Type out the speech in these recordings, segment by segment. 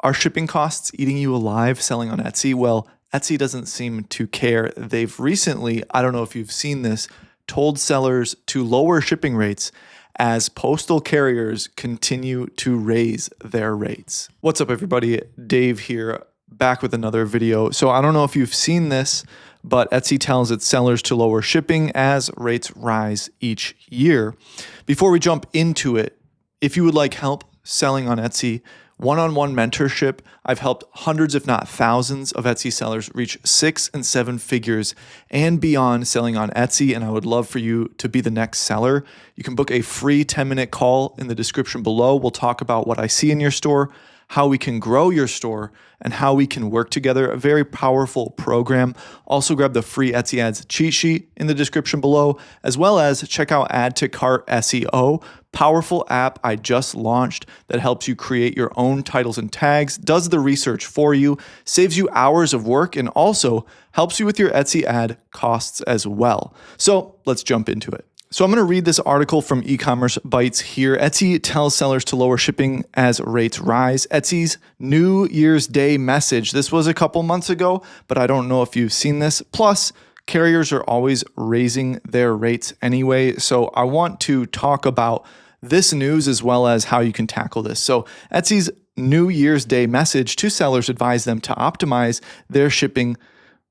Are shipping costs eating you alive selling on Etsy? Well, Etsy doesn't seem to care. They've recently, I don't know if you've seen this, told sellers to lower shipping rates as postal carriers continue to raise their rates. What's up, everybody? Dave here, back with another video. So I don't know if you've seen this, but Etsy tells its sellers to lower shipping as rates rise each year. Before we jump into it, if you would like help selling on Etsy, one-on-one mentorship, I've helped hundreds, if not thousands, of Etsy sellers reach 6 and 7 figures and beyond selling on Etsy, and I would love for you to be the next seller. You can book a free 10-minute call in the description below. We'll talk about what I see in your store, how we can grow your store, and how we can work together. A very powerful program. Also grab the free Etsy Ads cheat sheet in the description below, as well as check out AddToCartSEO, powerful app I just launched that helps you create your own titles and tags, does the research for you, saves you hours of work, and also helps you with your Etsy ad costs as well. So let's jump into it. So I'm going to read this article from E-commerce Bytes here. Etsy tells sellers to lower shipping as rates rise. Etsy's New Year's Day message. This was a couple months ago, but I don't know if you've seen this. Plus, carriers are always raising their rates anyway. So I want to talk about this news as well as how you can tackle this. So Etsy's New Year's Day message to sellers advised them to optimize their shipping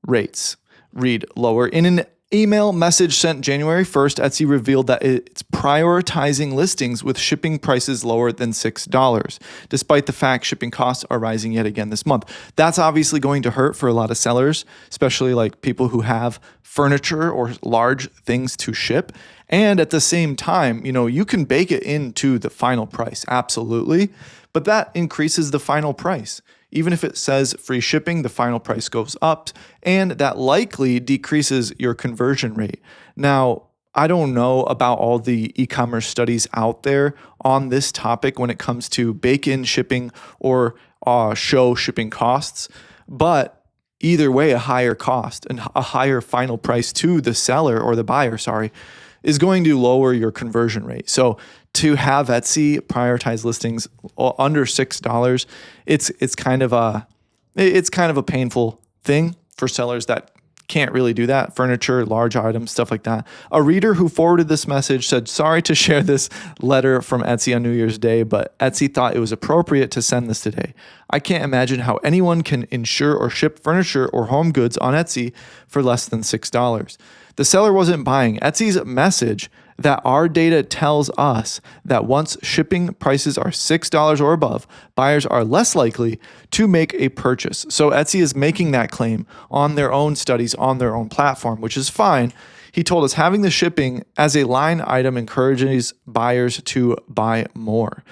rates. Read lower. In an email message sent January 1st, Etsy revealed that it's prioritizing listings with shipping prices lower than $6, despite the fact shipping costs are rising yet again this month. That's obviously going to hurt for a lot of sellers, especially like people who have furniture or large things to ship. And at the same time, you can bake it into the final price, absolutely, but that increases the final price. Even if it says free shipping, the final price goes up, and that likely decreases your conversion rate. Now, I don't know about all the e-commerce studies out there on this topic when it comes to bake-in shipping or show shipping costs, but either way, a higher cost and a higher final price to the seller or the buyer, is going to lower your conversion rate. So to have Etsy prioritize listings under $6, it's kind of a painful thing for sellers that can't really do that. Furniture, large items, stuff like that. A reader who forwarded this message said, "Sorry to share this letter from Etsy on New Year's Day, but Etsy thought it was appropriate to send this today. I can't imagine how anyone can insure or ship furniture or home goods on Etsy for less than $6. The seller wasn't buying Etsy's message that our data tells us that once shipping prices are $6 or above, buyers are less likely to make a purchase." So Etsy is making that claim on their own studies, on their own platform, which is fine. He told us having the shipping as a line item encourages buyers to buy more.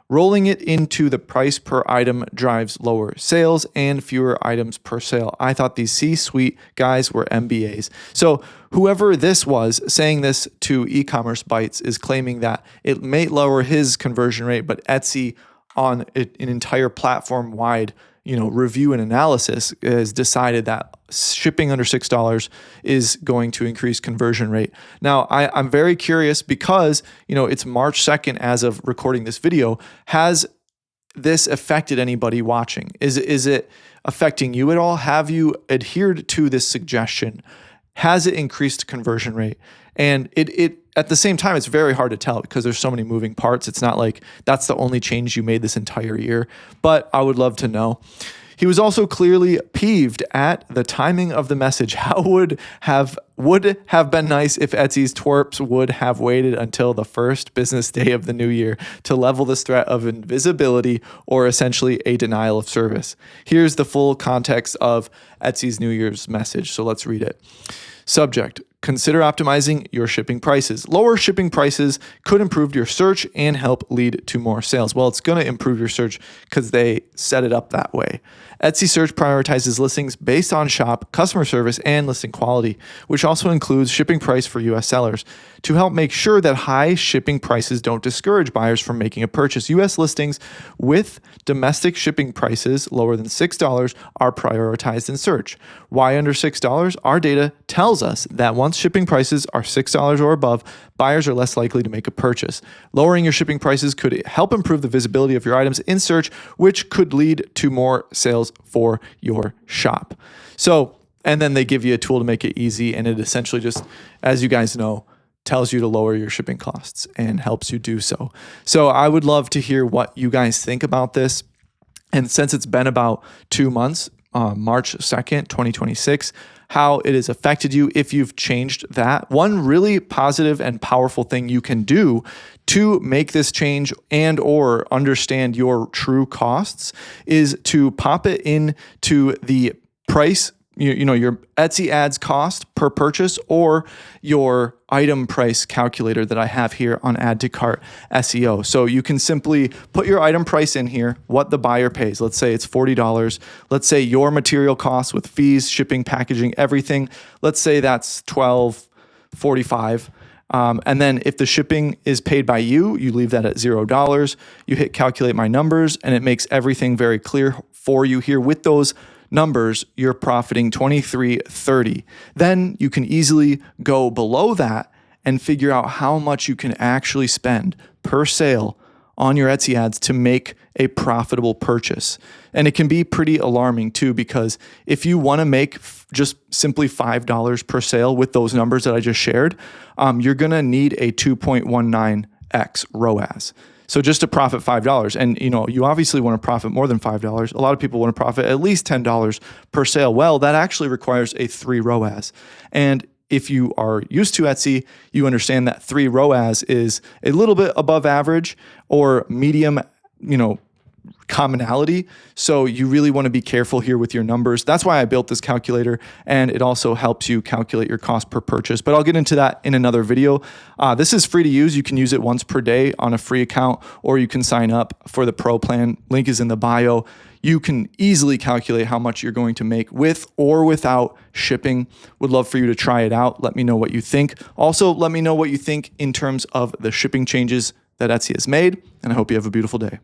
Rolling it into the price per item drives lower sales and fewer items per sale. I thought these C-suite guys were MBAs. So whoever this was saying this to E-commerce Bytes is claiming that it may lower his conversion rate, but Etsy on an entire platform-wide review and analysis has decided that shipping under $6 is going to increase conversion rate. Now, I'm very curious because, it's March 2nd as of recording this video. Has this affected anybody watching? Is it affecting you at all? Have you adhered to this suggestion? Has it increased conversion rate? And it at the same time, it's very hard to tell because there's so many moving parts. It's not like that's the only change you made this entire year, but I would love to know. He was also clearly peeved at the timing of the message. How would have been nice if Etsy's twerps would have waited until the first business day of the new year to level this threat of invisibility or essentially a denial of service. Here's the full context of Etsy's New Year's message. So let's read it. Subject: consider optimizing your shipping prices. Lower shipping prices could improve your search and help lead to more sales. Well, it's going to improve your search because they set it up that way. Etsy search prioritizes listings based on shop, customer service, and listing quality, which also includes shipping price for US sellers to help make sure that high shipping prices don't discourage buyers from making a purchase. US listings with domestic shipping prices lower than $6 are prioritized in search. Why under $6? Our data tells us that once shipping prices are $6 or above, buyers are less likely to make a purchase. Lowering your shipping prices could help improve the visibility of your items in search, which could lead to more sales for your shop. So, and then they give you a tool to make it easy, and it essentially just, as you guys know, tells you to lower your shipping costs and helps you do so. So I would love to hear what you guys think about this. And since it's been about 2 months, March 2nd, 2026, how it has affected you, if you've changed that. One really positive and powerful thing you can do to make this change and or understand your true costs is to pop it into the price, you know, your Etsy ads cost per purchase or your item price calculator that I have here on AddToCartSEO. So you can simply put your item price in here, what the buyer pays. Let's say it's $40. Let's say your material costs with fees, shipping, packaging, everything. Let's say that's $12.45. And then if the shipping is paid by you, you leave that at $0. You hit calculate my numbers and it makes everything very clear for you here. With those numbers, you're profiting $23.30. Then you can easily go below that and figure out how much you can actually spend per sale on your Etsy ads to make a profitable purchase. And it can be pretty alarming too, because if you want to make just simply $5 per sale with those numbers that I just shared, you're going to need a 2.19x ROAS. So just to profit $5, and you obviously want to profit more than $5. A lot of people want to profit at least $10 per sale. Well, that actually requires a 3 ROAS. And if you are used to Etsy, you understand that 3 ROAS is a little bit above average or medium, commonality. So you really want to be careful here with your numbers. That's why I built this calculator, and it also helps you calculate your cost per purchase. But I'll get into that in another video. This is free to use. You can use it once per day on a free account, or you can sign up for the pro plan. Link is in the bio. You can easily calculate how much you're going to make with or without shipping. Would love for you to try it out. Let me know what you think. Also, let me know what you think in terms of the shipping changes that Etsy has made, and I hope you have a beautiful day.